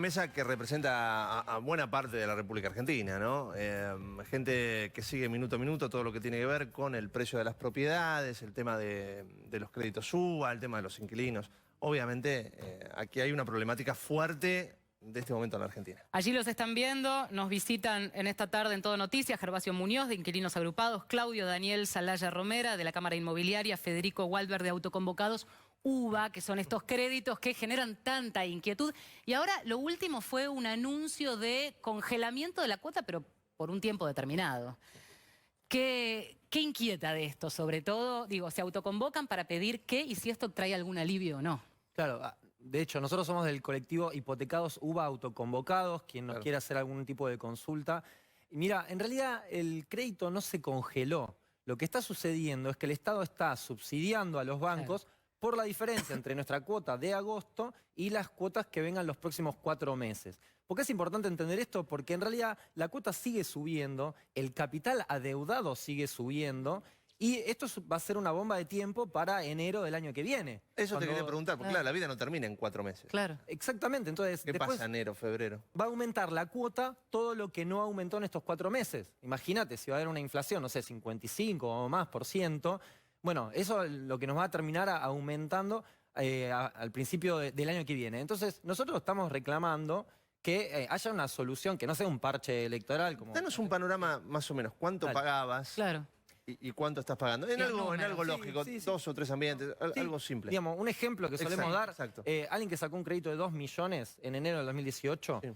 Mesa que representa a buena parte de la República Argentina, ¿no? Gente que sigue minuto a minuto todo lo que tiene que ver con el precio de las propiedades, el tema de los créditos UBA, el tema de los inquilinos. Obviamente, aquí hay una problemática fuerte de este momento en la Argentina. Allí los están viendo, nos visitan en esta tarde en Todo Noticias, Gervasio Muñoz de Inquilinos Agrupados, Claudio Daniel Salaya Romera de la Cámara Inmobiliaria, Federico Walber de Autoconvocados, UBA, que son estos créditos que generan tanta inquietud. Y ahora lo último fue un anuncio de congelamiento de la cuota, pero por un tiempo determinado. ¿Qué inquieta de esto? Sobre todo, digo, ¿se autoconvocan para pedir qué y si esto trae algún alivio o no? Claro, de hecho, nosotros somos del colectivo Hipotecados UBA Autoconvocados, quien nos quiera hacer algún tipo de consulta. Y mira, en realidad el crédito no se congeló. Lo que está sucediendo es que el Estado está subsidiando a los bancos por la diferencia entre nuestra cuota de agosto y las cuotas que vengan los próximos 4 meses. ¿Por qué es importante entender esto? Porque en realidad la cuota sigue subiendo, el capital adeudado sigue subiendo y esto va a ser una bomba de tiempo para enero del año que viene. Eso te quería preguntar, porque claro, la vida no termina en 4 meses. Claro. Exactamente, entonces ¿Qué pasa enero, febrero? Va a aumentar la cuota todo lo que no aumentó en estos 4 meses. Imagínate, si va a haber una inflación, no sé, 55 o más por ciento. Bueno, eso es lo que nos va a terminar aumentando al principio del año que viene. Entonces, nosotros estamos reclamando que haya una solución, que no sea un parche electoral. Danos un panorama más o menos. ¿Cuánto pagabas? Claro. ¿Y cuánto estás pagando? En algo lógico, sí. 2 o 3 ambientes, algo simple. Digamos, un ejemplo que solemos dar, exacto. Alguien que sacó un crédito de 2 millones en enero del 2018... Sí.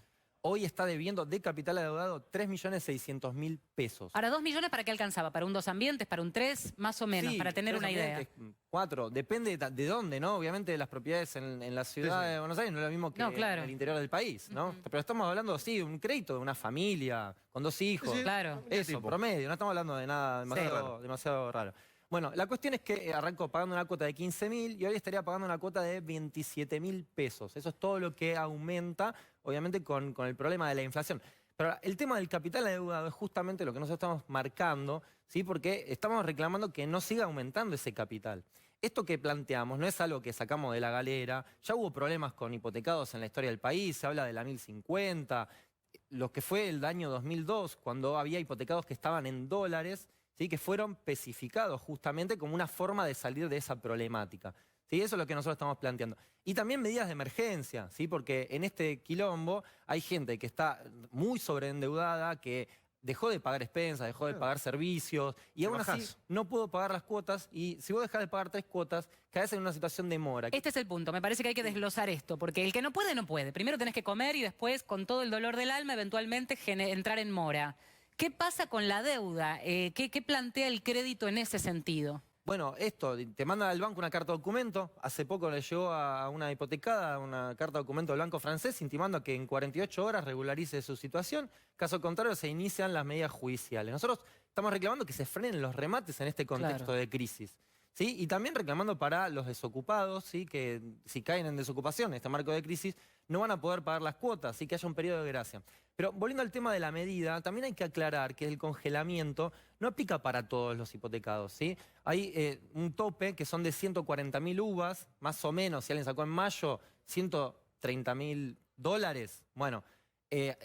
Hoy está debiendo de capital adeudado 3.600.000 pesos. Ahora, 2 millones, ¿para qué alcanzaba? ¿Para un 2 ambientes? ¿Para un 3? Más o menos, sí, para tener una idea. 4, depende de dónde, ¿no? Obviamente de las propiedades en la ciudad de Buenos Aires no es lo mismo que en el interior del país, ¿no? Pero estamos hablando, sí, de un crédito de una familia, con 2 hijos. Claro. Eso, promedio, no estamos hablando de nada demasiado raro. Bueno, la cuestión es que arrancó pagando una cuota de 15.000 y hoy estaría pagando una cuota de 27.000 pesos. Eso es todo lo que aumenta, obviamente, con el problema de la inflación. Pero el tema del capital adeudado es justamente lo que nosotros estamos marcando, ¿sí? Porque estamos reclamando que no siga aumentando ese capital. Esto que planteamos no es algo que sacamos de la galera. Ya hubo problemas con hipotecados en la historia del país, se habla de la 1050, lo que fue el año 2002, cuando había hipotecados que estaban en dólares, ¿sí? Que fueron especificados justamente como una forma de salir de esa problemática. ¿Sí? Eso es lo que nosotros estamos planteando. Y también medidas de emergencia, ¿sí? Porque en este quilombo hay gente que está muy sobreendeudada, que dejó de pagar expensas, dejó de pagar servicios, y aún así no pudo pagar las cuotas, y si vos dejás de pagar 3 cuotas, caes en una situación de mora. Este es el punto, me parece que hay que desglosar esto, porque el que no puede, no puede. Primero tenés que comer y después, con todo el dolor del alma, eventualmente entrar en mora. ¿Qué pasa con la deuda? ¿Qué plantea el crédito en ese sentido? Bueno, esto, te manda al banco una carta documento. Hace poco le llegó a una hipotecada una carta documento del banco francés intimando a que en 48 horas regularice su situación. Caso contrario, se inician las medidas judiciales. Nosotros estamos reclamando que se frenen los remates en este contexto de crisis. ¿Sí? Y también reclamando para los desocupados, ¿sí? Que si caen en desocupación en este marco de crisis, no van a poder pagar las cuotas, así que haya un periodo de gracia. Pero volviendo al tema de la medida, también hay que aclarar que el congelamiento no aplica para todos los hipotecados, ¿sí? Hay un tope que son de 140.000 UVAs, más o menos, si alguien sacó en mayo, 130.000 dólares. Bueno,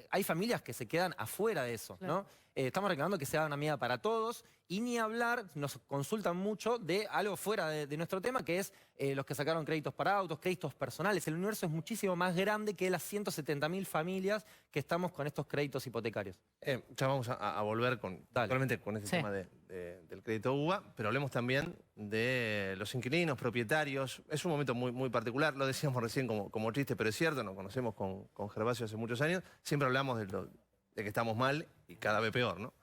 hay familias que se quedan afuera de eso, ¿no? Estamos reclamando que sea una medida para todos y ni hablar, nos consultan mucho de algo fuera de nuestro tema, que es los que sacaron créditos para autos, créditos personales. El universo es muchísimo más grande que las 170.000 familias que estamos con estos créditos hipotecarios. Ya vamos a volver con este tema del crédito UBA, pero hablemos también de los inquilinos, propietarios. Es un momento muy particular, lo decíamos recién como chiste, pero es cierto, nos conocemos con Gervasio hace muchos años, siempre hablamos de que estamos mal y cada vez peor, ¿no?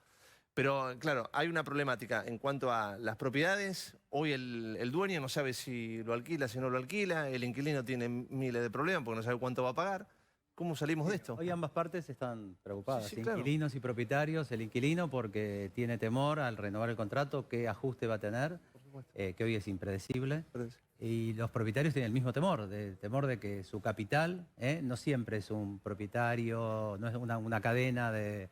Pero claro, hay una problemática en cuanto a las propiedades. Hoy el dueño no sabe si lo alquila, si no lo alquila. El inquilino tiene miles de problemas porque no sabe cuánto va a pagar. ¿Cómo salimos de esto? Hoy ambas partes están preocupadas, claro. Inquilinos y propietarios. El inquilino porque tiene temor al renovar el contrato, qué ajuste va a tener, que hoy es impredecible. Y los propietarios tienen el mismo temor de que su capital, no siempre es un propietario, no es una cadena de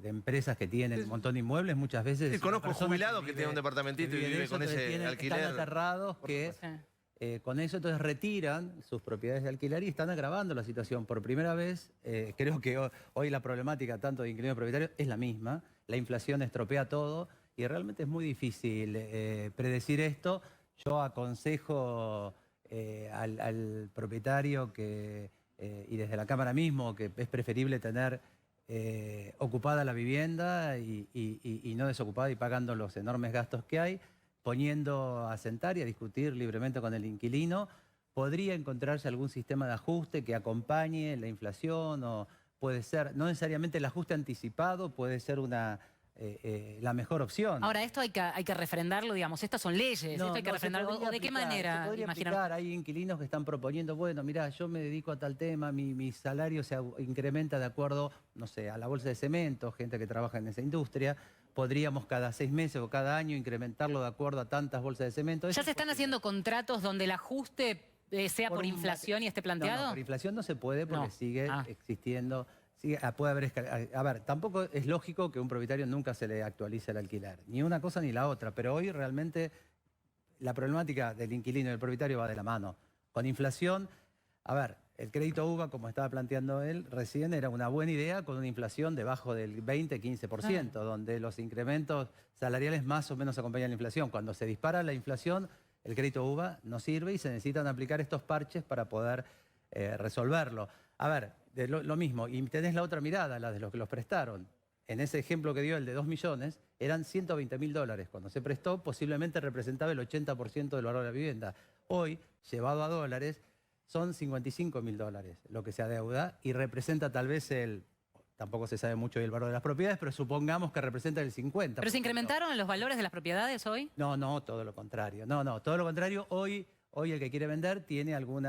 empresas que tienen un montón de inmuebles, muchas veces... Sí, conozco jubilados que tienen un departamentito y vive con ese alquiler. Están aterrados Con eso entonces retiran sus propiedades de alquiler y están agravando la situación. Por primera vez, creo que hoy la problemática tanto de inquilinos propietarios es la misma. La inflación estropea todo y realmente es muy difícil predecir esto. Yo aconsejo al propietario y desde la Cámara mismo que es preferible tener ocupada la vivienda y no desocupada y pagando los enormes gastos que hay, poniendo a sentar y a discutir libremente con el inquilino. Podría encontrarse algún sistema de ajuste que acompañe la inflación o puede ser, no necesariamente el ajuste anticipado, puede ser la mejor opción. Ahora, esto hay que refrendarlo, digamos, estas son leyes, esto hay que refrendarlo. ¿O de qué manera? Se podría aplicar. Hay inquilinos que están proponiendo, bueno, mirá, yo me dedico a tal tema, mi salario se incrementa de acuerdo, no sé, a la bolsa de cemento, gente que trabaja en esa industria. Podríamos cada 6 meses o cada año incrementarlo de acuerdo a tantas bolsas de cemento. ¿Ya se están haciendo contratos donde el ajuste sea por inflación y esté planteado? No, por inflación no se puede porque No. sigue existiendo. Puede haber, a ver, tampoco es lógico que a un propietario nunca se le actualice el alquiler. Ni una cosa ni la otra. Pero hoy realmente la problemática del inquilino y del propietario va de la mano. Con inflación, a ver, el crédito UVA, como estaba planteando él recién, era una buena idea con una inflación debajo del 20-15%, donde los incrementos salariales más o menos acompañan la inflación. Cuando se dispara la inflación, el crédito UVA no sirve y se necesitan aplicar estos parches para poder resolverlo. A ver, lo mismo, y tenés la otra mirada, la de los que los prestaron. En ese ejemplo que dio, el de 2 millones, eran $120.000. Cuando se prestó, posiblemente representaba el 80% del valor de la vivienda. Hoy, llevado a dólares, son $55.000 lo que se adeuda y representa tal vez tampoco se sabe mucho del valor de las propiedades, pero supongamos que representa el 50%. ¿Pero se incrementaron los valores de las propiedades hoy? No, todo lo contrario. No, todo lo contrario. Hoy el que quiere vender tiene algún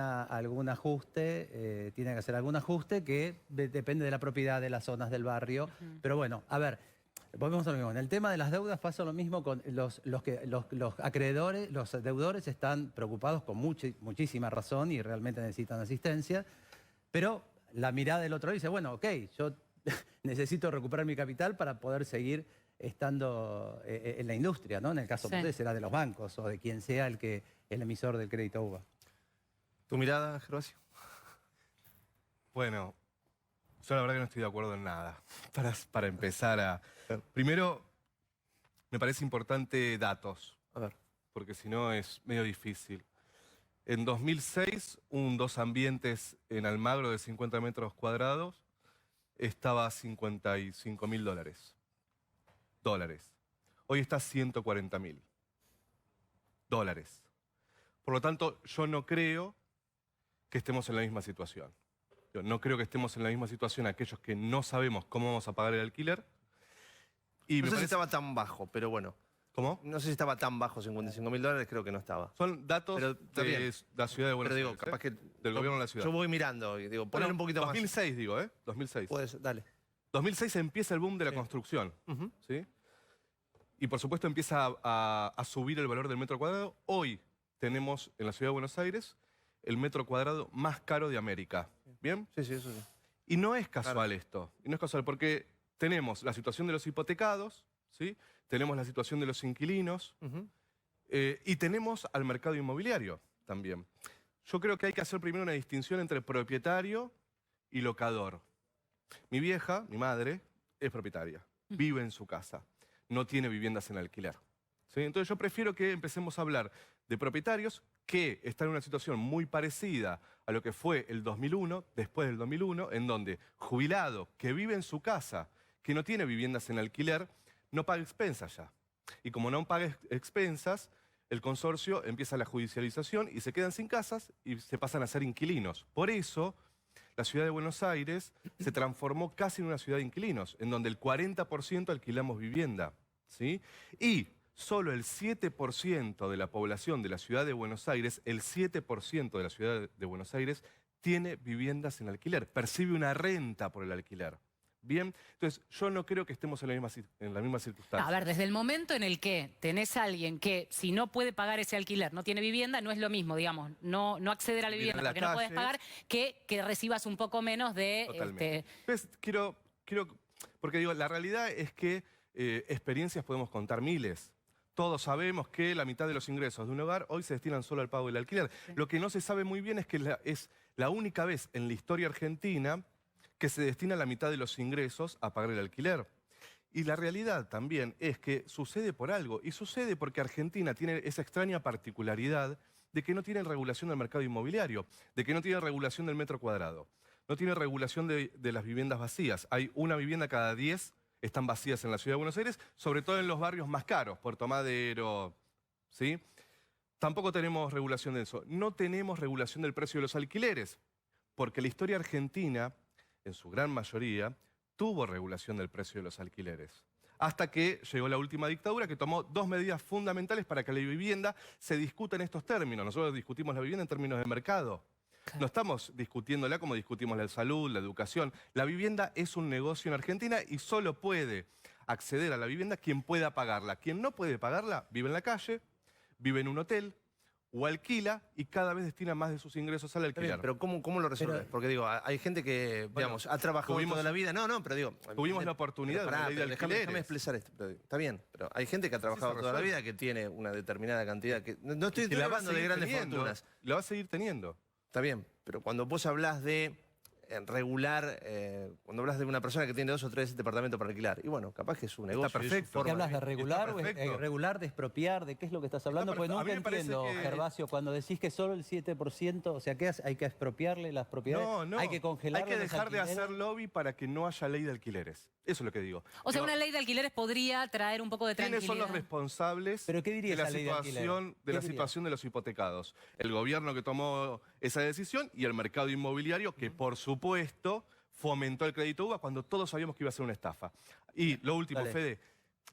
ajuste, tiene que hacer algún ajuste que depende de la propiedad, de las zonas del barrio. Pero bueno, a ver, volvemos a lo mismo. En el tema de las deudas pasa lo mismo con los acreedores, los deudores están preocupados con muchísima razón y realmente necesitan asistencia. Pero la mirada del otro dice, bueno, ok, yo necesito recuperar mi capital para poder seguir estando en la industria, ¿no? En el caso de ustedes será de los bancos o de quien sea el emisor del crédito UVA. ¿Tu mirada, Gervasio? Bueno, yo la verdad que no estoy de acuerdo en nada. Para empezar a... Primero, me parece importante datos, A ver. porque si no es medio difícil. En 2006, un 2 ambientes en Almagro de 50 metros cuadrados estaba a $55.000. Hoy está a $140.000. Por lo tanto, yo no creo que estemos en la misma situación. Yo no creo que estemos en la misma situación aquellos que no sabemos cómo vamos a pagar el alquiler. Y No sé si estaba tan bajo, pero bueno. ¿Cómo? No sé si estaba tan bajo, $55.000, creo que no estaba. Son datos Pero está bien. de la ciudad de Buenos Pero digo, Aires, capaz que... del gobierno de la ciudad. Yo voy mirando y digo, poner un poquito 2006 digo, 2006. más. Dale. 2006 empieza el boom de la Sí. construcción, Ujú. ¿sí? Y por supuesto empieza a subir el valor del metro cuadrado. Hoy tenemos en la ciudad de Buenos Aires el metro cuadrado más caro de América. ¿Bien? Sí, eso sí. Y no es casual esto. Y no es casual porque tenemos la situación de los hipotecados, ¿sí? Tenemos la situación de los inquilinos Ujú. y tenemos al mercado inmobiliario también. Yo creo que hay que hacer primero una distinción entre propietario y locador. Mi vieja, mi madre, es propietaria. Vive en su casa. No tiene viviendas en alquiler. ¿Sí? Entonces yo prefiero que empecemos a hablar de propietarios que están en una situación muy parecida a lo que fue el 2001, después del 2001, en donde jubilado que vive en su casa, que no tiene viviendas en alquiler, no paga expensas ya. Y como no paga expensas, el consorcio empieza la judicialización y se quedan sin casas y se pasan a ser inquilinos. Por eso, la ciudad de Buenos Aires se transformó casi en una ciudad de inquilinos, en donde el 40% alquilamos vivienda, ¿sí? Y solo el 7% de la población de la ciudad de Buenos Aires, el 7% de la ciudad de Buenos Aires tiene viviendas en alquiler, percibe una renta por el alquiler. Bien, entonces yo no creo que estemos en la misma circunstancia. A ver, desde el momento en el que tenés a alguien que si no puede pagar ese alquiler, no tiene vivienda, no es lo mismo, digamos, no acceder a la vivienda a la porque no puedes calle. pagar, que recibas un poco menos de... Totalmente. Entonces, porque digo, la realidad es que experiencias podemos contar miles. Todos sabemos que la mitad de los ingresos de un hogar hoy se destinan solo al pago del alquiler. Lo que no se sabe muy bien es que es la única vez en la historia argentina que se destina la mitad de los ingresos a pagar el alquiler. Y la realidad también es que sucede por algo, y sucede porque Argentina tiene esa extraña particularidad de que no tiene regulación del mercado inmobiliario, de que no tiene regulación del metro cuadrado, no tiene regulación de las viviendas vacías. Hay una vivienda cada 10 están vacías en la Ciudad de Buenos Aires, sobre todo en los barrios más caros, Puerto Madero, ¿sí? Tampoco tenemos regulación de eso. No tenemos regulación del precio de los alquileres, porque la historia argentina, en su gran mayoría, tuvo regulación del precio de los alquileres. Hasta que llegó la última dictadura que tomó 2 medidas fundamentales para que la vivienda se discuta en estos términos. Nosotros discutimos la vivienda en términos de mercado. No estamos discutiéndola como discutimos la salud, la educación. La vivienda es un negocio en Argentina y solo puede acceder a la vivienda quien pueda pagarla. Quien no puede pagarla vive en la calle, vive en un hotel o alquila y cada vez destina más de sus ingresos al alquiler. Pero ¿cómo lo resuelves? Porque digo, hay gente que, digamos, ha trabajado toda la vida. No, pero digo... Tuvimos la oportunidad de la ley de alquileres. Déjame expresar esto. Está bien, pero hay gente que ha trabajado toda la vida que tiene una determinada cantidad. No estoy hablando de grandes fortunas. La va a seguir teniendo. Está bien, pero cuando vos hablas de regular, cuando hablas de una persona que tiene 2 o 3 departamentos para alquilar, y bueno, capaz que es un negocio. Está perfecto. ¿Qué hablas de regular o perfecto. regular, de expropiar? ¿De qué es lo que estás hablando? Pues A nunca mí me parece entiendo, que- Gervasio, cuando decís que solo el 7%, o sea, ¿qué hay que expropiarle las propiedades? No. Hay que congelar. Hay que dejar de hacer lobby para que no haya ley de alquileres. Eso es lo que digo. O sea, No, una ley de alquileres podría traer un poco de ¿quiénes tranquilidad. son los responsables ¿Pero qué diría de la esa ley de alquiler? situación ¿Qué de la diría? situación de los hipotecados? El gobierno que tomó esa decisión y el mercado inmobiliario que, por supuesto, fomentó el crédito UBA cuando todos sabíamos que iba a ser una estafa. Y lo último, Dale. Fede,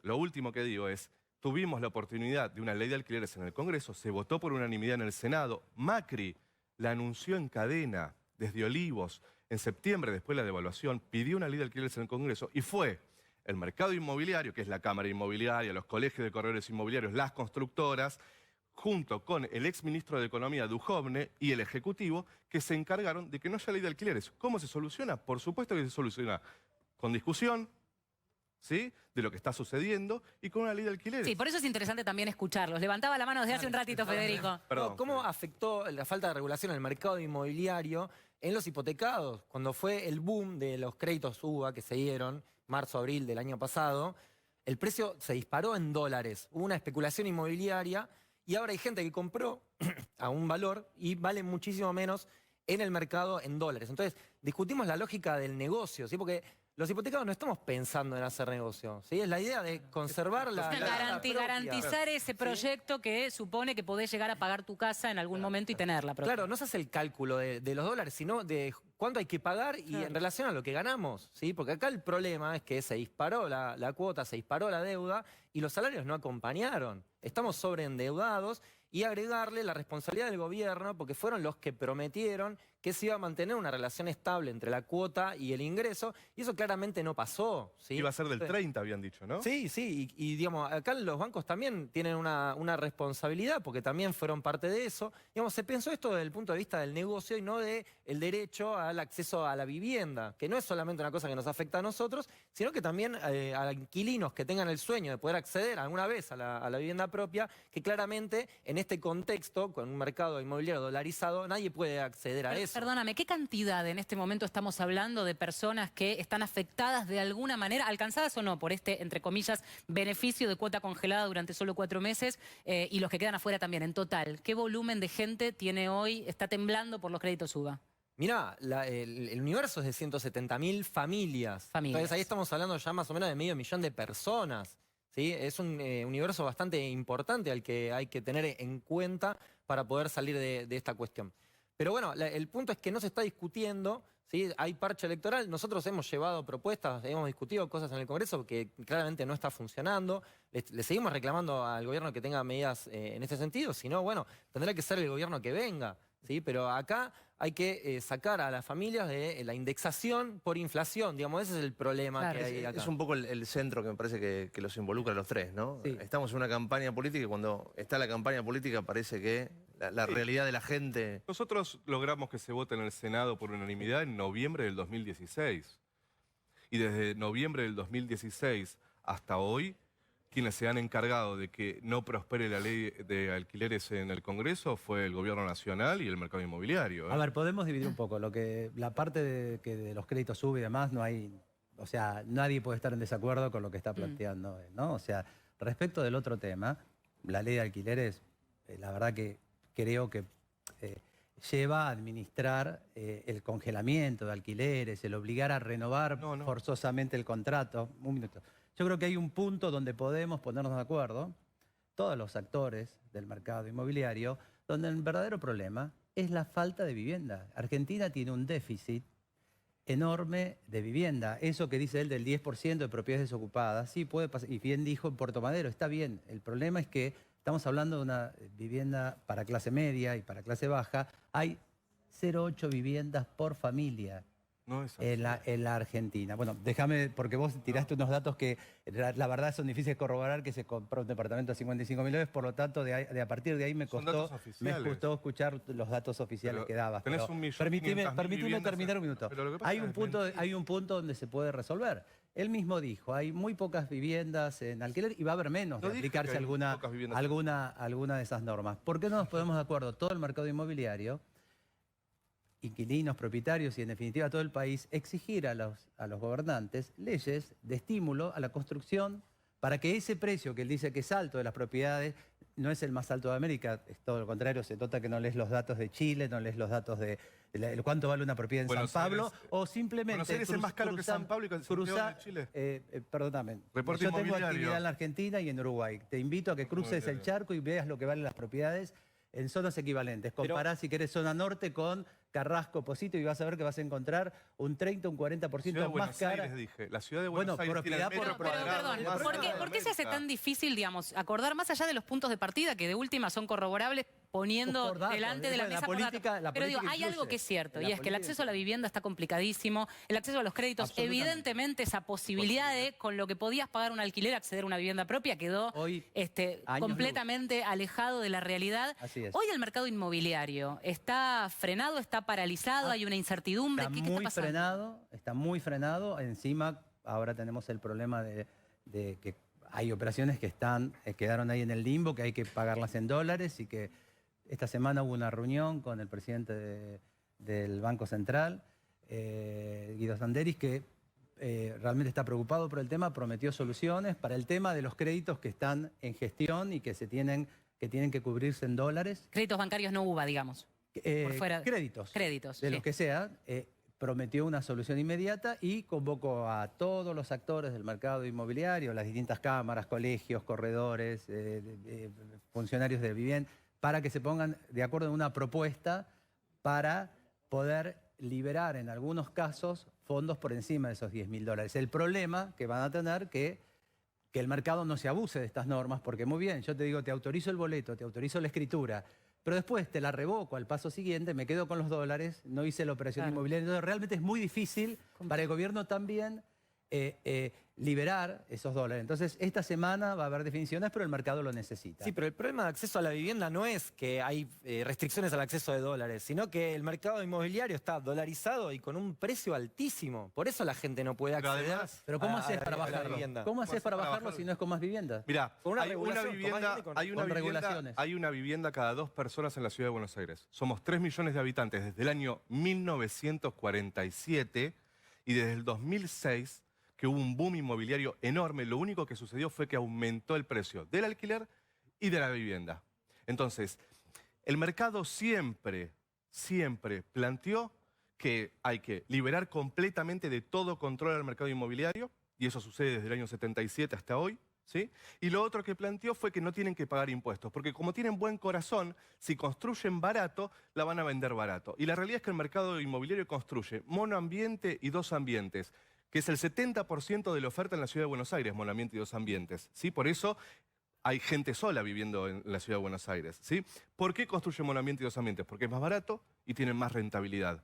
lo último que digo es, tuvimos la oportunidad de una ley de alquileres en el Congreso, se votó por unanimidad en el Senado, Macri la anunció en cadena desde Olivos, en septiembre, después de la devaluación, pidió una ley de alquileres en el Congreso y fue el mercado inmobiliario, que es la Cámara Inmobiliaria, los colegios de corredores inmobiliarios, las constructoras, junto con el exministro de Economía, Duhovne, y el Ejecutivo, que se encargaron de que no haya ley de alquileres. ¿Cómo se soluciona? Por supuesto que se soluciona con discusión, ¿sí?, de lo que está sucediendo y con una ley de alquileres. Sí, por eso es interesante también escucharlos. Levantaba la mano desde hace un ratito, Federico. Perdón, ¿Cómo Fede. afectó la falta de regulación en el mercado inmobiliario en los hipotecados? Cuando fue el boom de los créditos UBA que se dieron, marzo, abril del año pasado, el precio se disparó en dólares. Hubo una especulación inmobiliaria y ahora hay gente que compró a un valor y vale muchísimo menos en el mercado en dólares. Entonces, discutimos la lógica del negocio, ¿sí? Porque los hipotecados no estamos pensando en hacer negocio, ¿sí? Es la idea de conservar la propia. Garantizar ese proyecto que supone que podés llegar a pagar tu casa en algún momento y tenerla. Claro, no se hace el cálculo de los dólares, sino de cuánto hay que pagar y en relación a lo que ganamos, ¿sí? Porque acá el problema es que se disparó la cuota, se disparó la deuda y los salarios no acompañaron. Estamos sobreendeudados y agregarle la responsabilidad del gobierno porque fueron los que prometieron que se iba a mantener una relación estable entre la cuota y el ingreso y eso claramente no pasó, ¿sí? Iba a ser del 30, habían dicho, ¿no? Sí, y digamos, acá los bancos también tienen una responsabilidad porque también fueron parte de eso. Digamos, se pensó esto desde el punto de vista del negocio y no del derecho al acceso a la vivienda, que no es solamente una cosa que nos afecta a nosotros, sino que también a inquilinos que tengan el sueño de poder acceder alguna vez a la vivienda propia, que claramente en este contexto, con un mercado inmobiliario dolarizado, nadie puede acceder a eso. Perdóname, ¿qué cantidad en este momento estamos hablando de personas que están afectadas de alguna manera, alcanzadas o no, por este, entre comillas, beneficio de cuota congelada durante solo 4 meses y los que quedan afuera también? En total, ¿qué volumen de gente tiene hoy, está temblando por los créditos UBA? Mirá, el universo es de 170.000 familias. Familias. Entonces ahí estamos hablando ya más o menos de 500.000 de personas. ¿Sí? Es un universo bastante importante al que hay que tener en cuenta para poder salir de esta cuestión. Pero bueno, el punto es que no se está discutiendo, ¿sí? Hay parche electoral, nosotros hemos llevado propuestas, hemos discutido cosas en el Congreso que claramente no está funcionando, le seguimos reclamando al gobierno que tenga medidas en este sentido, si no, bueno, tendrá que ser el gobierno que venga, ¿sí? Pero acá hay que sacar a las familias de la indexación por inflación, digamos, ese es el problema Claro, que hay acá. Es un poco el centro que me parece que los involucra a los tres, ¿no? Sí. Estamos en una campaña política y cuando está la campaña política parece que la realidad de la gente... Nosotros logramos que se vote en el Senado por unanimidad en noviembre del 2016. Y desde noviembre del 2016 hasta hoy quienes se han encargado de que no prospere la ley de alquileres en el Congreso fue el Gobierno Nacional y el mercado inmobiliario. A ver, podemos dividir un poco. La parte de que de los créditos sube y demás, no hay... O sea, nadie puede estar en desacuerdo con lo que está planteando él, ¿no? O sea, respecto del otro tema, la ley de alquileres, la verdad que creo que lleva a administrar el congelamiento de alquileres, el obligar a renovar forzosamente el contrato. Un minuto. Yo creo que hay un punto donde podemos ponernos de acuerdo, todos los actores del mercado inmobiliario, donde el verdadero problema es la falta de vivienda. Argentina tiene un déficit enorme de vivienda. Eso que dice él del 10% de propiedades desocupadas, sí puede pasar, y bien dijo en Puerto Madero, está bien. El problema es que estamos hablando de una vivienda para clase media y para clase baja. Hay 0,8 viviendas por familia. No es así. En la Argentina. Bueno, déjame, porque vos tiraste unos datos que la verdad son difíciles de corroborar, que se compró un departamento a 55.000 dólares, por lo tanto, a partir de ahí me costó escuchar los datos oficiales Pero que dabas. tenés 1.500.000 Permitime terminar un minuto. Hay un punto donde se puede resolver. Él mismo dijo, hay muy pocas viviendas en alquiler y va a haber menos de aplicarse alguna de esas normas. ¿Por qué no nos ponemos de acuerdo todo el mercado inmobiliario, inquilinos, propietarios y en definitiva todo el país, exigir a los gobernantes leyes de estímulo a la construcción para que ese precio que él dice que es alto de las propiedades no es el más alto de América, es todo lo contrario, se nota que no lees los datos de Chile, no lees los datos de cuánto vale una propiedad en San Pablo, o simplemente... Buenos Aires es más caro que San Pablo y que Santiago de Chile. Perdóname, Reporte yo tengo inmobiliario. actividad en la Argentina y en Uruguay. Te invito a que cruces el charco y veas lo que valen las propiedades en zonas equivalentes. Compará, si querés, zona norte con Carrasco, Posito, y vas a ver que vas a encontrar un 30, un 40% más cara. La ciudad de Buenos Aires propiedad tiene el metro por cuadrado Perdón, más caro ¿por qué de se hace América? tan difícil, digamos, acordar más allá de los puntos de partida, que de última son corroborables, poniendo Por datos, delante de la la mesa por política- datos? la Pero digo, política hay algo influye. que es cierto, La y es que el política acceso a la vivienda está complicadísimo, el acceso a los créditos, Absolutamente. evidentemente esa posibilidad de, con lo que podías pagar un alquiler, acceder a una vivienda propia, quedó Hoy, años completamente alejado de la realidad. Así es. Hoy el mercado inmobiliario está frenado, está paralizado, hay una incertidumbre. Está ¿Qué está muy pasando? frenado, está muy frenado. Encima, ahora tenemos el problema de que hay operaciones que quedaron ahí en el limbo, que hay que pagarlas en dólares y que esta semana hubo una reunión con el presidente del Banco Central, Guido Sanderis, que realmente está preocupado por el tema, prometió soluciones para el tema de los créditos que están en gestión y que tienen que cubrirse en dólares. Créditos bancarios no UVA, digamos. Por fuera. Créditos. Créditos, De sí. los que sea, prometió una solución inmediata y convocó a todos los actores del mercado inmobiliario, las distintas cámaras, colegios, corredores, funcionarios de vivienda, para que se pongan de acuerdo en una propuesta para poder liberar en algunos casos fondos por encima de esos 10.000 dólares. El problema que van a tener que el mercado no se abuse de estas normas, porque muy bien, yo te digo, te autorizo el boleto, te autorizo la escritura, pero después te la revoco al paso siguiente, me quedo con los dólares, no hice la operación inmobiliaria. Entonces realmente es muy difícil para el gobierno también liberar esos dólares. Entonces esta semana va a haber definiciones, pero el mercado lo necesita. Sí, pero el problema de acceso a la vivienda no es que hay restricciones al acceso de dólares, sino que el mercado inmobiliario está dolarizado y con un precio altísimo. Por eso la gente no puede Pero acceder además- Pero ¿cómo haces para a la bajarlo? vivienda. ¿Cómo haces para bajarlo si no es con más vivienda? Mirá, Con una hay una regulación, vivienda, tomás con regulaciones. hay una vivienda cada 2 personas en la ciudad de Buenos Aires. Somos 3 millones de habitantes desde el año 1947 y desde el 2006 que hubo un boom inmobiliario enorme. Lo único que sucedió fue que aumentó el precio del alquiler y de la vivienda. Entonces, el mercado siempre planteó que hay que liberar completamente de todo control al mercado inmobiliario, y eso sucede desde el año 77 hasta hoy, ¿sí? Y lo otro que planteó fue que no tienen que pagar impuestos, porque como tienen buen corazón, si construyen barato, la van a vender barato. Y la realidad es que el mercado inmobiliario construye monoambiente y 2 ambientes, que es el 70% de la oferta en la ciudad de Buenos Aires, monoambiente y 2 ambientes, ¿sí? Por eso hay gente sola viviendo en la ciudad de Buenos Aires, ¿sí? ¿Por qué construyen monoambiente y 2 ambientes? Porque es más barato y tienen más rentabilidad.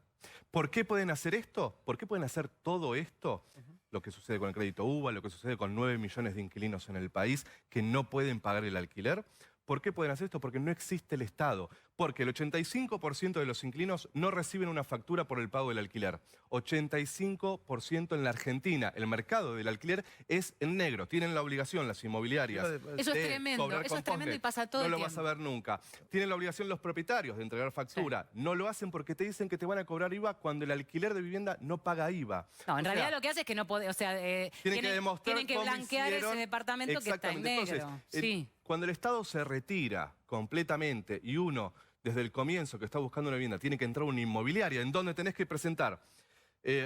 ¿Por qué pueden hacer esto? ¿Por qué pueden hacer todo esto? Lo que sucede con el crédito UVA, lo que sucede con 9 millones de inquilinos en el país que no pueden pagar el alquiler. ¿Por qué pueden hacer esto? Porque no existe el Estado. Porque el 85% de los inquilinos no reciben una factura por el pago del alquiler. 85% en la Argentina. El mercado del alquiler es en negro. Tienen la obligación las inmobiliarias. Eso es de tremendo, cobrar eso con es tremendo y Postnet. pasa todo No el lo vas a tiempo. ver nunca. Tienen la obligación los propietarios de entregar factura. No lo hacen porque te dicen que te van a cobrar IVA cuando el alquiler de vivienda no paga IVA. No, en O sea, realidad lo que hace es que no puede, o sea, tienen que demostrar tienen que cómo blanquear hicieron. ese departamento que está en Exactamente. negro. Entonces, Sí. cuando el Estado se retira completamente y uno, desde el comienzo que está buscando una vivienda, tiene que entrar a una inmobiliaria en donde tenés que presentar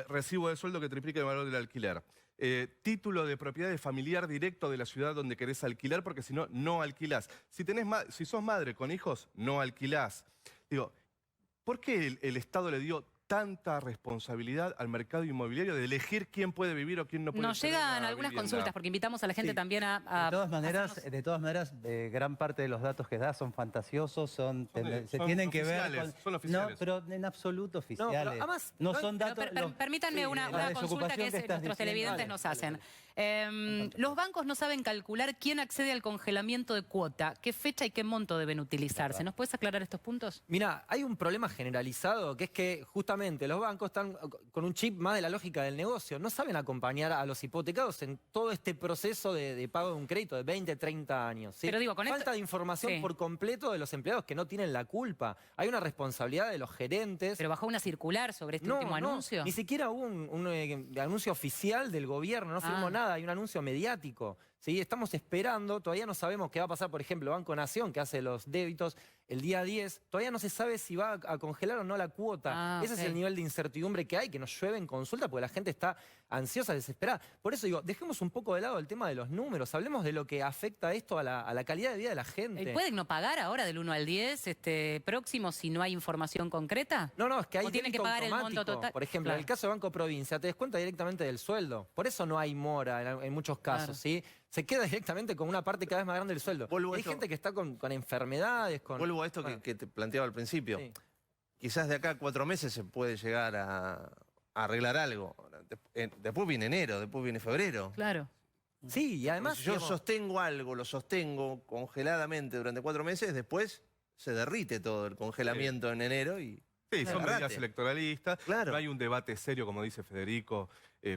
recibo de sueldo que triplique el valor del alquiler, título de propiedad familiar directo de la ciudad donde querés alquilar, porque si no, no alquilás. Si sos madre con hijos, no alquilás. Digo, ¿por qué el Estado le dio tanta responsabilidad al mercado inmobiliario de elegir quién puede vivir o quién no puede Nos tener llegan una algunas vivienda? consultas, porque invitamos a la gente Sí. también a De todas maneras, gran parte de los datos que da son fantasiosos, se Son tienen que ver oficiales, con... son oficiales. No, pero en absoluto pero oficiales. además, no no hay- son Pero datos... permítanme sí, una la consulta desocupación que que estás nuestros diciendo. televidentes Dale, nos dale, hacen. dale. Los bancos no saben calcular quién accede al congelamiento de cuota, qué fecha y qué monto deben utilizarse. ¿Nos puedes aclarar estos puntos? Mira, hay un problema generalizado que es que justamente los bancos están con un chip más de la lógica del negocio. No saben acompañar a los hipotecados en todo este proceso de pago de un crédito de 20, 30 años. ¿sí? Pero digo, con Falta esto- de información Sí. por completo de los empleados que no tienen la culpa. Hay una responsabilidad de los gerentes. Pero bajó una circular sobre este último anuncio. Ni siquiera hubo un anuncio oficial del gobierno, no firmó nada, hay un anuncio mediático. ¿sí? Estamos esperando, todavía no sabemos qué va a pasar, por ejemplo, Banco Nación, que hace los débitos el día 10, todavía no se sabe si va a congelar o no la cuota. Ese ok. es el nivel de incertidumbre que hay, que nos llueve en consulta, porque la gente está ansiosa, desesperada. Por eso digo, dejemos un poco de lado el tema de los números, hablemos de lo que afecta esto a la calidad de vida de la gente. ¿Pueden no pagar ahora del 1 al 10 próximo si no hay información concreta? No, es que hay ¿O tienen que débito pagar el monto automático. total? Por ejemplo, Claro. en el caso de Banco Provincia, te descuenta directamente del sueldo. Por eso no hay mora en muchos casos, Claro. ¿sí? Se queda directamente con una parte cada vez más grande del sueldo. Vuelvo a Hay esto. gente que está con enfermedades, con... Vuelvo a esto Bueno, que te planteaba al principio. sí. Quizás de acá a 4 meses se puede llegar a arreglar algo. Después viene enero, después viene febrero. Claro. Sí, y además... Si yo digamos, sostengo algo, lo sostengo congeladamente durante 4 meses, después se derrite todo el congelamiento en enero y... Sí, son Agarrate. medidas electoralistas. Claro. No hay un debate serio, como dice Federico,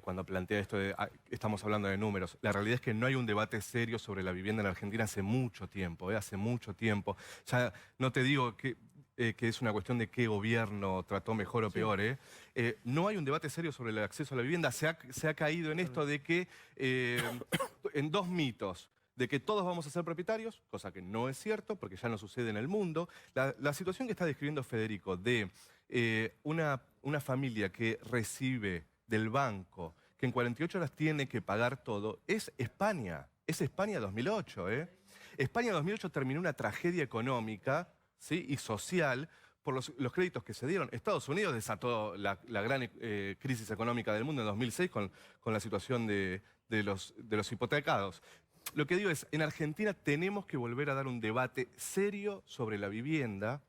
cuando plantea esto de estamos hablando de números. La realidad es que no hay un debate serio sobre la vivienda en Argentina hace mucho tiempo, hace mucho tiempo. Ya no te digo que es una cuestión de qué gobierno trató mejor o peor. No hay un debate serio sobre el acceso a la vivienda. Se ha caído en esto de que, en dos mitos. De que todos vamos a ser propietarios, cosa que no es cierto, porque ya no sucede en el mundo. La situación que está describiendo Federico de una familia que recibe del banco, que en 48 horas tiene que pagar todo, es España. Es España 2008. España 2008 terminó una tragedia económica, ¿sí? Y social por los créditos que se dieron. Estados Unidos desató la gran crisis económica del mundo en 2006 con la situación de los hipotecados. Lo que digo es, en Argentina tenemos que volver a dar un debate serio sobre la vivienda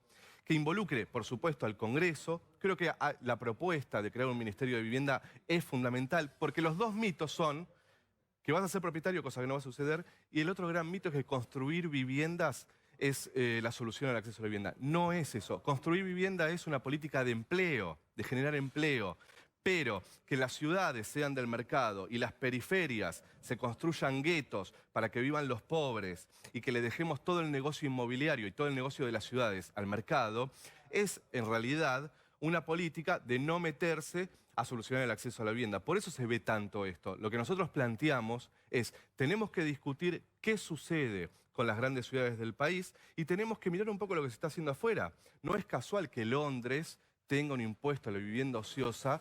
que involucre, por supuesto, al Congreso. Creo que la propuesta de crear un Ministerio de Vivienda es fundamental, porque los dos mitos son que vas a ser propietario, cosa que no va a suceder, y el otro gran mito es que construir viviendas es la solución al acceso a la vivienda. No es eso. Construir vivienda es una política de empleo, de generar empleo. Pero que las ciudades sean del mercado y las periferias se construyan guetos para que vivan los pobres y que le dejemos todo el negocio inmobiliario y todo el negocio de las ciudades al mercado, es en realidad una política de no meterse a solucionar el acceso a la vivienda. Por eso se ve tanto esto. Lo que nosotros planteamos es, tenemos que discutir qué sucede con las grandes ciudades del país y tenemos que mirar un poco lo que se está haciendo afuera. No es casual que Londres tenga un impuesto a la vivienda ociosa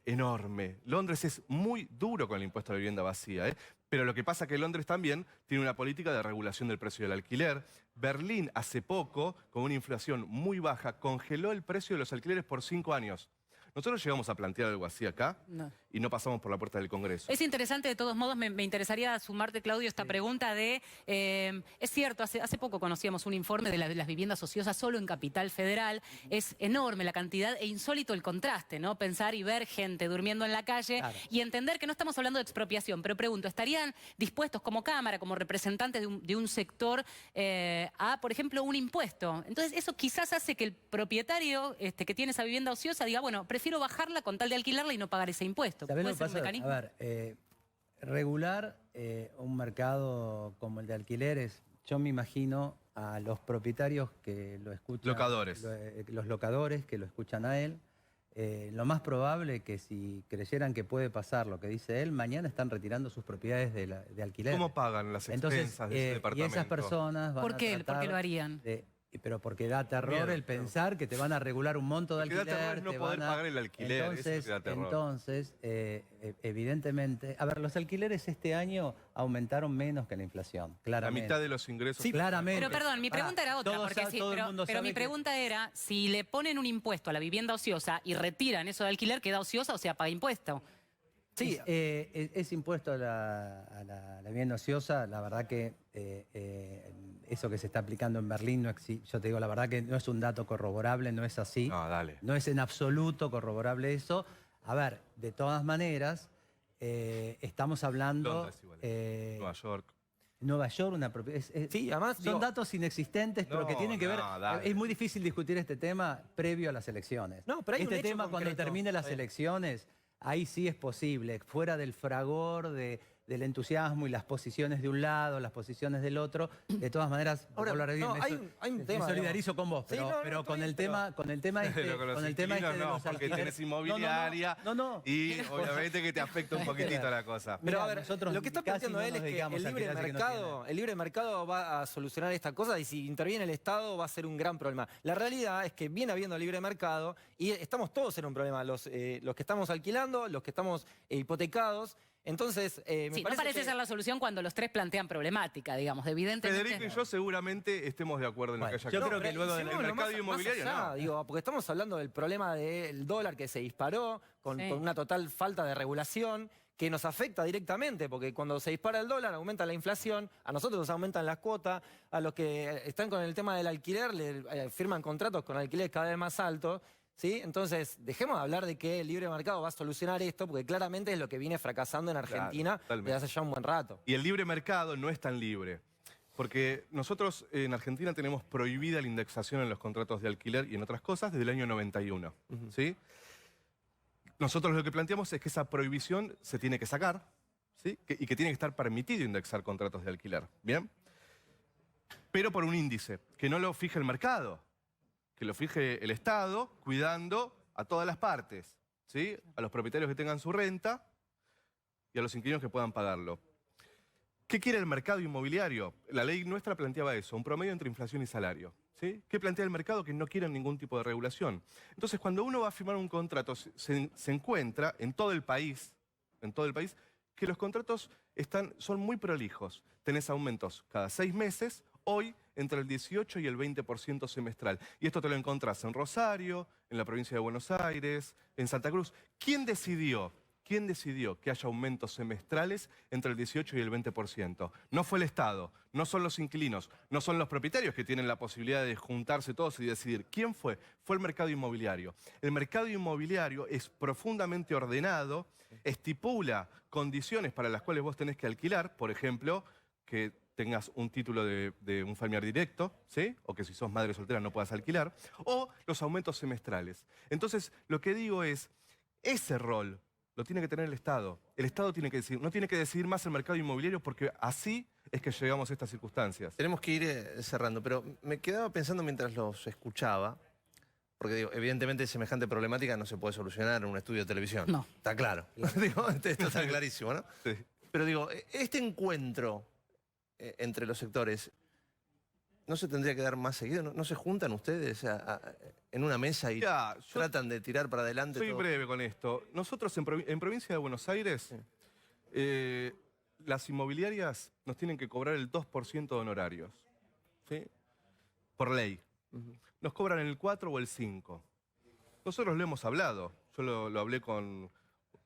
enorme. Londres es muy duro con el impuesto a la vivienda vacía, pero lo que pasa es que Londres también tiene una política de regulación del precio del alquiler. Berlín hace poco, con una inflación muy baja, congeló el precio de los alquileres por 5 años. Nosotros llegamos a plantear algo así acá No. y no pasamos por la puerta del Congreso. Es interesante, de todos modos, me interesaría sumarte, Claudio, esta pregunta de... es cierto, hace poco conocíamos un informe de las viviendas ociosas solo en Capital Federal. Es enorme la cantidad e insólito el contraste, ¿no? Pensar y ver gente durmiendo en la calle y entender que no estamos hablando de expropiación. Pero pregunto, ¿estarían dispuestos como Cámara, como representantes de un sector, a, por ejemplo, un impuesto? Entonces, eso quizás hace que el propietario que tiene esa vivienda ociosa diga, bueno, prefiero bajarla con tal de alquilarla y no pagar ese impuesto. ¿Sabés ¿Puede lo que ser un pasa? mecanismo? A ver, regular un mercado como el de alquileres, yo me imagino a los propietarios que lo escuchan. Locadores. Los locadores que lo escuchan a él. Lo más probable que si creyeran que puede pasar lo que dice él, mañana están retirando sus propiedades de alquiler. ¿Cómo pagan las Entonces, expensas de ese y departamento? esas personas van ¿Por a qué? ¿Por tratar qué lo harían? pero porque da terror Miedo, el pensar que te van a regular un monto de Lo que da alquiler. terror es no te poder van a- pagar el alquiler, eso es lo que da terror. Entonces, evidentemente... A ver, los alquileres este año aumentaron menos que la inflación, La claramente. mitad de los ingresos. Sí, claramente. Pero perdón, mi pregunta era otra, porque sí, todo el mundo pero sabe mi pregunta era, si le ponen un impuesto a la vivienda ociosa y retiran eso de alquiler, ¿queda ociosa o sea paga impuesto? Sí, es impuesto a la vivienda ociosa. La verdad que eso que se está aplicando en Berlín, yo te digo, la verdad que no es un dato corroborable, no es así. No, dale. No es en absoluto corroborable eso. A ver, de todas maneras, estamos hablando... Londres igual. Nueva York. Nueva York, una propiedad... Sí, además, Son digo, datos inexistentes, pero No, que tienen que ver... no, dale. Es muy difícil discutir este tema previo a las elecciones. No, pero hay un este hecho tema, cuando concreto. termine las Está bien. elecciones, ahí sí es posible, fuera del fragor del entusiasmo y las posiciones de un lado, las posiciones del otro. De todas maneras, Ahora, vuelvo a repetir, no, me hay un me tema, solidarizo con vos, Sí, pero, no, no, pero está con, bien, el tema, con el tema este, Pero con los con el tema este inquilinos de no, los porque alquileres. tenés inmobiliaria No. y obviamente que te afecta un poquitito la cosa. Pero Mirá, a ver, nosotros lo que está casi planteando no él nos es que dedicamos el a libre, alquiler, así que no el libre mercado va a solucionar esta cosa y si interviene el Estado va a ser un gran problema. La realidad es que viene habiendo libre mercado y estamos todos en un problema, los que estamos alquilando, los que estamos hipotecados. Entonces, Sí, no parece ser la solución cuando los tres plantean problemática, digamos, evidentemente. Federico y yo seguramente estemos de acuerdo en lo Bueno, que haya yo que creo hacer. que luego del el mercado inmobiliario no. Digo, porque estamos hablando del problema del dólar que se disparó con una total falta de regulación que nos afecta directamente, porque cuando se dispara el dólar aumenta la inflación, a nosotros nos aumentan las cuotas, a los que están con el tema del alquiler le firman contratos con alquileres cada vez más altos. ¿Sí? Entonces, dejemos de hablar de que el libre mercado va a solucionar esto, porque claramente es lo que viene fracasando en Argentina totalmente. desde hace ya un buen rato. Y el libre mercado no es tan libre. Porque nosotros en Argentina tenemos prohibida la indexación en los contratos de alquiler y en otras cosas desde el año 91. ¿Sí? Nosotros lo que planteamos es que esa prohibición se tiene que sacar, ¿sí? Y que tiene que estar permitido indexar contratos de alquiler. ¿Bien? Pero por un índice, que no lo fije el mercado, que lo fije el Estado, cuidando a todas las partes, ¿sí? A los propietarios que tengan su renta y a los inquilinos que puedan pagarlo. ¿Qué quiere el mercado inmobiliario? La ley nuestra planteaba eso, un promedio entre inflación y salario. ¿Sí? ¿Qué plantea el mercado? Que no quieren ningún tipo de regulación. Entonces, cuando uno va a firmar un contrato, se encuentra en todo el país, que los contratos son muy prolijos. Tenés aumentos cada 6 meses, hoy entre el 18 y el 20% semestral. Y esto te lo encontrás en Rosario, en la provincia de Buenos Aires, en Santa Cruz. ¿Quién decidió que haya aumentos semestrales entre el 18 y el 20%? No fue el Estado, no son los inquilinos, no son los propietarios que tienen la posibilidad de juntarse todos y decidir. ¿Quién fue? Fue el mercado inmobiliario. El mercado inmobiliario es profundamente ordenado, estipula condiciones para las cuales vos tenés que alquilar, por ejemplo, que tengas un título de un familiar directo, ¿sí? O que si sos madre soltera no puedas alquilar, o los aumentos semestrales. Entonces, lo que digo es, ese rol lo tiene que tener el Estado. El Estado tiene que decidir, no tiene que decidir más el mercado inmobiliario porque así es que llegamos a estas circunstancias. Tenemos que ir cerrando, pero me quedaba pensando mientras los escuchaba, porque digo, evidentemente semejante problemática no se puede solucionar en un estudio de televisión. No. Está claro. Digo, esto está clarísimo, ¿no? Sí. Pero digo, este encuentro entre los sectores, ¿no se tendría que dar más seguido? ¿No se juntan ustedes en una mesa y Ya, yo tratan de tirar para adelante soy todo? breve con esto. Nosotros en provincia de Buenos Aires, las inmobiliarias nos tienen que cobrar el 2% de honorarios, ¿sí? Por ley. Nos cobran el 4 o el 5. Nosotros lo hemos hablado. Yo lo hablé con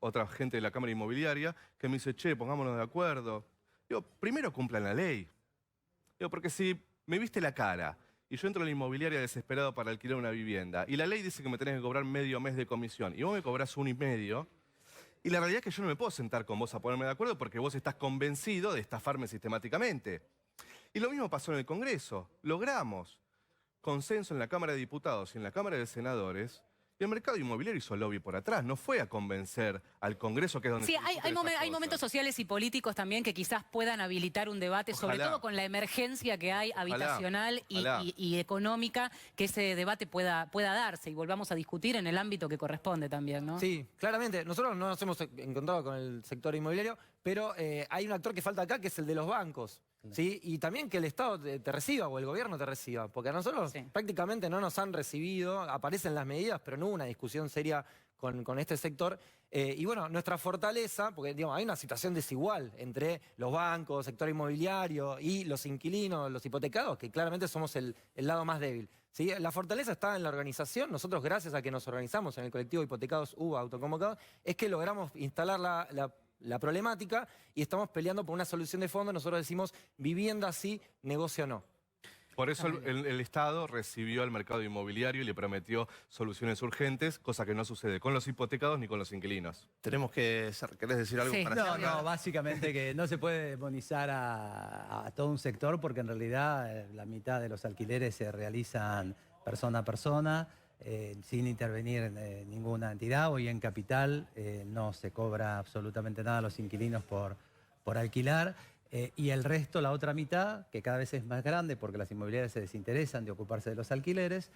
otra gente de la Cámara Inmobiliaria, que me dice, che, pongámonos de acuerdo. Digo, primero cumplan la ley. Digo, porque si me viste la cara y yo entro a la inmobiliaria desesperado para alquilar una vivienda y la ley dice que me tenés que cobrar medio mes de comisión y vos me cobrás 1,5, y la realidad es que yo no me puedo sentar con vos a ponerme de acuerdo porque vos estás convencido de estafarme sistemáticamente. Y lo mismo pasó en el Congreso. Logramos consenso en la Cámara de Diputados y en la Cámara de Senadores. Y el mercado inmobiliario hizo lobby por atrás, no fue a convencer al Congreso, que es donde... Sí, se discuten estas hay momentos cosas. sociales y políticos también que quizás puedan habilitar un debate, sobre Ojalá. todo con la emergencia que hay habitacional Ojalá. y económica, que ese debate pueda darse y volvamos a discutir en el ámbito que corresponde también, ¿no? Sí, claramente. Nosotros no nos hemos encontrado con el sector inmobiliario, pero hay un actor que falta acá, que es el de los bancos. ¿Sí? Y también que el Estado te reciba o el gobierno te reciba, porque a nosotros prácticamente no nos han recibido, aparecen las medidas, pero no hubo una discusión seria con este sector. Y bueno, nuestra fortaleza, porque digamos, hay una situación desigual entre los bancos, sector inmobiliario y los inquilinos, los hipotecados, que claramente somos el lado más débil. ¿Sí? La fortaleza está en la organización. Nosotros, gracias a que nos organizamos en el colectivo Hipotecados UBA Autoconvocados, es que logramos instalar la problemática y estamos peleando por una solución de fondo. Nosotros decimos vivienda sí, negocio no. Por eso el Estado recibió al mercado inmobiliario y le prometió soluciones urgentes, cosa que no sucede con los hipotecados ni con los inquilinos. Tenemos que... ¿Querés decir algo Sí. para No, cerrar? no, básicamente que no se puede demonizar a todo un sector porque en realidad la mitad de los alquileres se realizan persona a persona, sin intervenir ninguna entidad. Hoy en Capital no se cobra absolutamente nada a los inquilinos por alquilar. Y el resto, la otra mitad, que cada vez es más grande porque las inmobiliarias se desinteresan de ocuparse de los alquileres,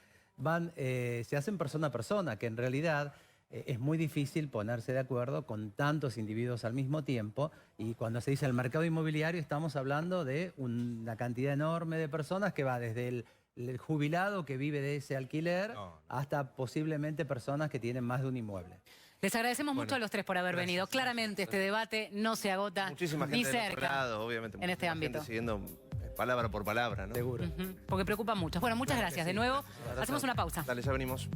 se hacen persona a persona, que en realidad es muy difícil ponerse de acuerdo con tantos individuos al mismo tiempo. Y cuando se dice el mercado inmobiliario estamos hablando de una cantidad enorme de personas que va desde el jubilado que vive de ese alquiler hasta posiblemente personas que tienen más de un inmueble. Les agradecemos mucho a los tres por haber venido. Claramente este debate no se agota Muchísima ni gente del otro cerca lado, obviamente. en este muchísima ámbito. gente siguiendo palabra por palabra, ¿no? Seguro. Porque preocupa mucho. Bueno, muchas gracias de nuevo. Hacemos una pausa. Dale, ya venimos.